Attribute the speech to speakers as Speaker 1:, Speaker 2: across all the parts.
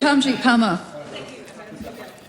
Speaker 1: Parmjeet Parmer.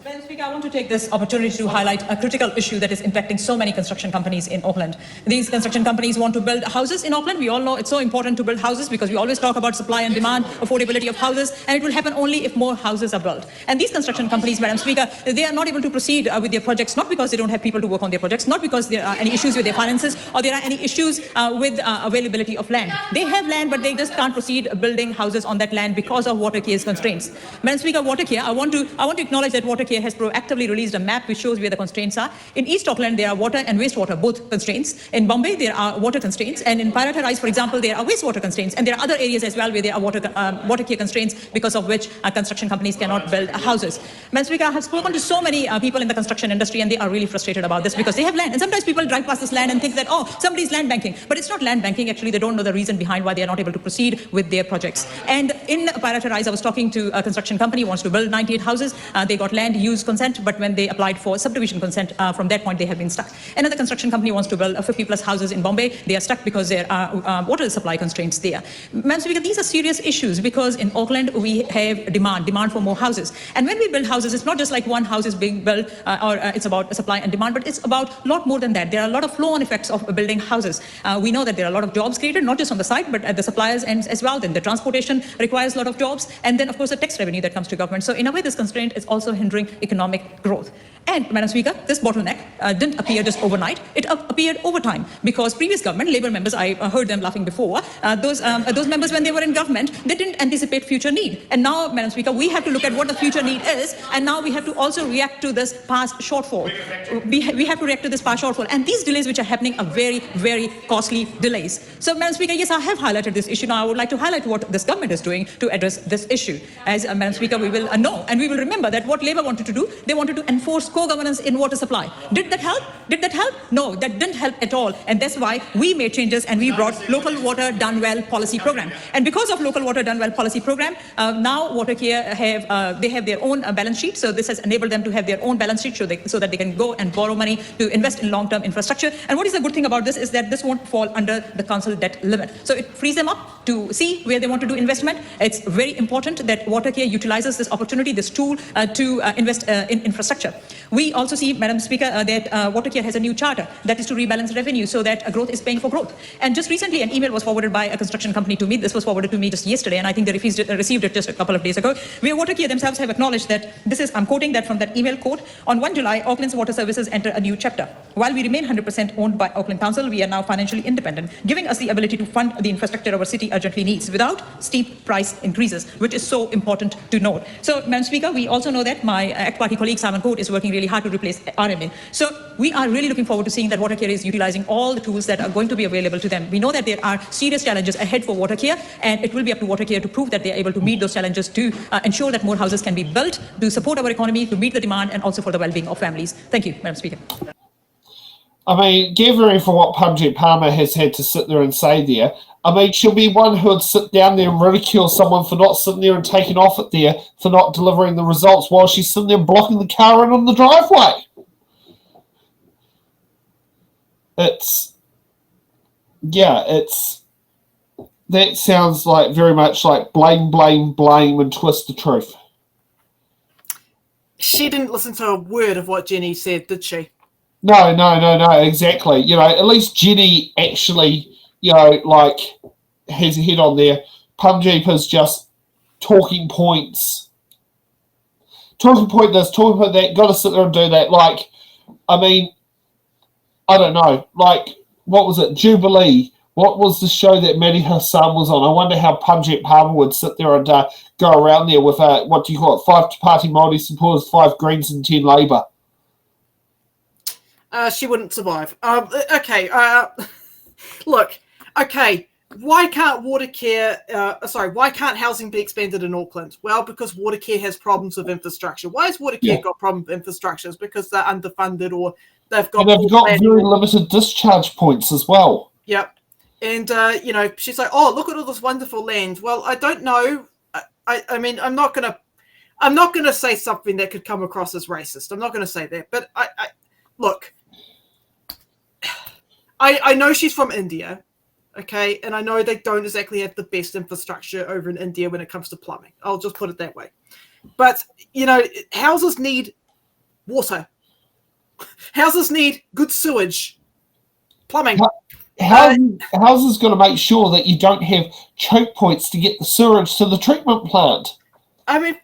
Speaker 2: Madam Speaker, I want to take this opportunity to highlight a critical issue that is impacting so many construction companies in Auckland. These construction companies want to build houses in Auckland. We all know it's so important to build houses because we always talk about supply and demand, affordability of houses, and it will happen only if more houses are built. And these construction companies, Madam Speaker, they are not able to proceed with their projects, not because they don't have people to work on their projects, not because there are any issues with their finances, or there are any issues with availability of land. They have land, but they just can't proceed building houses on that land because of water care's constraints. Madam Speaker, water care, I want to acknowledge that water care has proactively released a map which shows where the constraints are. In East Auckland, there are water and wastewater, both constraints. In Bombay, there are water constraints. And in Parramatta Rise, for example, there are wastewater constraints. And there are other areas as well where there are water care constraints because of which construction companies cannot build houses. Madam Speaker, I have spoken to so many people in the construction industry, and they are really frustrated about this because they have land. And sometimes people drive past this land and think that, oh, somebody's land banking. But it's not land banking. Actually, they don't know the reason behind why they are not able to proceed with their projects. And in Parramatta Rise, I was talking to a construction company who wants to build 98 houses. They got land use consent, but when they applied for subdivision consent, from that point they have been stuck. Another construction company wants to build 50 plus houses in Bombay. They are stuck because there are water supply constraints there. Madam Speaker, these are serious issues because in Auckland we have demand for more houses. And when we build houses, it's not just like one house is being built or it's about supply and demand, but it's about a lot more than that. There are a lot of flow-on effects of building houses. We know that there are a lot of jobs created, not just on the site, but at the suppliers' ends as well. Then the transportation requires a lot of jobs. And then, of course, the tax revenue that comes to government. So in a way, this constraint is also hindering economic growth. And, Madam Speaker, this bottleneck didn't appear just overnight. It appeared over time because previous government, Labour members, I heard them laughing before, those members, when they were in government, they didn't anticipate future need. And now, Madam Speaker, we have to look at what the future need is, and now we have to also react to this past shortfall. We have to react to this past shortfall. And these delays which are happening are very, very costly delays. So, Madam Speaker, yes, I have highlighted this issue. Now, I would like to highlight what this government is doing to address this issue. As, Madam Speaker, we will know, and we will remember that what Labour wanted to do, they wanted to enforce co-governance in water supply. Did that help? Did that help? No, that didn't help at all. And that's why we made changes and we brought Local Water Done Well policy program. And because of Local Water Done Well policy program, now Water Care have their own balance sheet. So this has enabled them to have their own balance sheet so that they can go and borrow money to invest in long-term infrastructure. And what is the good thing about this is that this won't fall under the council debt limit. So it frees them up to see where they want to do investment. It's very important that Water Care utilizes this opportunity, this tool to invest in infrastructure. We also see, Madam Speaker, that Water Care has a new charter that is to rebalance revenue so that growth is paying for growth. And just recently, an email was forwarded by a construction company to me. This was forwarded to me just yesterday, and I think they received it just a couple of days ago, where Water Care themselves have acknowledged that this is, I'm quoting that from that email quote, on 1 July, Auckland's water services enter a new chapter. While we remain 100% owned by Auckland Council, we are now financially independent, giving us the ability to fund the infrastructure our city urgently needs without steep price increases, which is so important to note. So, Madam Speaker, we also know that my ACT Party colleague, Simon Court, is working really hard to replace RMA. So we are really looking forward to seeing that Water Care is utilizing all the tools that are going to be available to them. We know that there are serious challenges ahead for Water Care, and it will be up to Water Care to prove that they are able to meet those challenges, to ensure that more houses can be built, to support our economy, to meet the demand, and also for the well-being of families. Thank you, Madam Speaker.
Speaker 3: I mean, gathering from what Parmjeet Parmer has had to sit there and say there, I mean, she'll be one who would sit down there and ridicule someone for not sitting there and taking off it there, for not delivering the results while she's sitting there blocking the car in on the driveway. That sounds like very much like blame, blame, blame, and twist the truth.
Speaker 4: She didn't listen to a word of what Jenny said, did she?
Speaker 3: No, exactly. You know, at least Jenny actually, you know, like, has a head on there. Parmjeet is just talking points. Talking point this, talking point that, got to sit there and do that. Like, I mean, I don't know. Like, what was it? Jubilee. What was the show that Maddie Hassan was on? I wonder how Parmjeet Parmer would sit there and go around there with, what do you call it, 5 party Māori supporters, 5 Greens and 10 Labour.
Speaker 4: She wouldn't survive. Okay. Look. Okay. Why can't why can't housing be expanded in Auckland? Well, because Water Care has problems with infrastructure. Why has Water Care got problems with infrastructure? It's because they're underfunded, or they've got
Speaker 3: very limited discharge points as well.
Speaker 4: Yep. And you know, she's like, "Oh, look at all this wonderful land." Well, I don't know. I mean, I'm not gonna say something that could come across as racist. I'm not gonna say that. But I look. I know she's from India, okay, and I know they don't exactly have the best infrastructure over in India when it comes to plumbing. I'll just put it that way. But, you know, houses need water. Houses need good sewage. Plumbing.
Speaker 3: How's going to make sure that you don't have choke points to get the sewage to the treatment plant?
Speaker 4: I mean,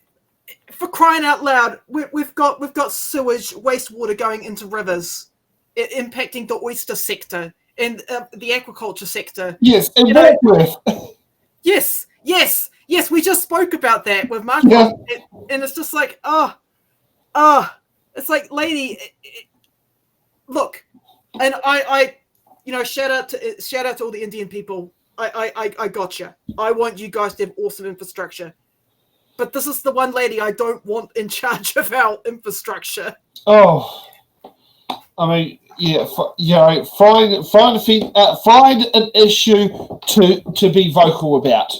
Speaker 4: for crying out loud, we've got sewage, wastewater going into rivers, impacting the oyster sector and the aquaculture sector.
Speaker 3: Yes, and Warkworth.
Speaker 4: Yes. We just spoke about that with Mark,
Speaker 3: Yeah.
Speaker 4: and it's just like, it's like, lady, look, and I, you know, shout out to all the Indian people. I gotcha. I want you guys to have awesome infrastructure. But this is the one lady I don't want in charge of our infrastructure.
Speaker 3: Oh, I mean, yeah, find an issue to be vocal about.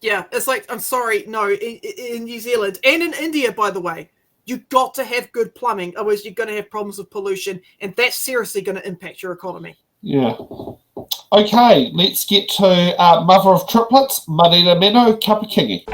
Speaker 4: Yeah, it's like, I'm sorry, no, in New Zealand and in India, by the way, you've got to have good plumbing, otherwise you're going to have problems with pollution, and that's seriously going to impact your economy.
Speaker 3: Yeah. Okay, let's get to mother of triplets, Marina Meno Kapakingi.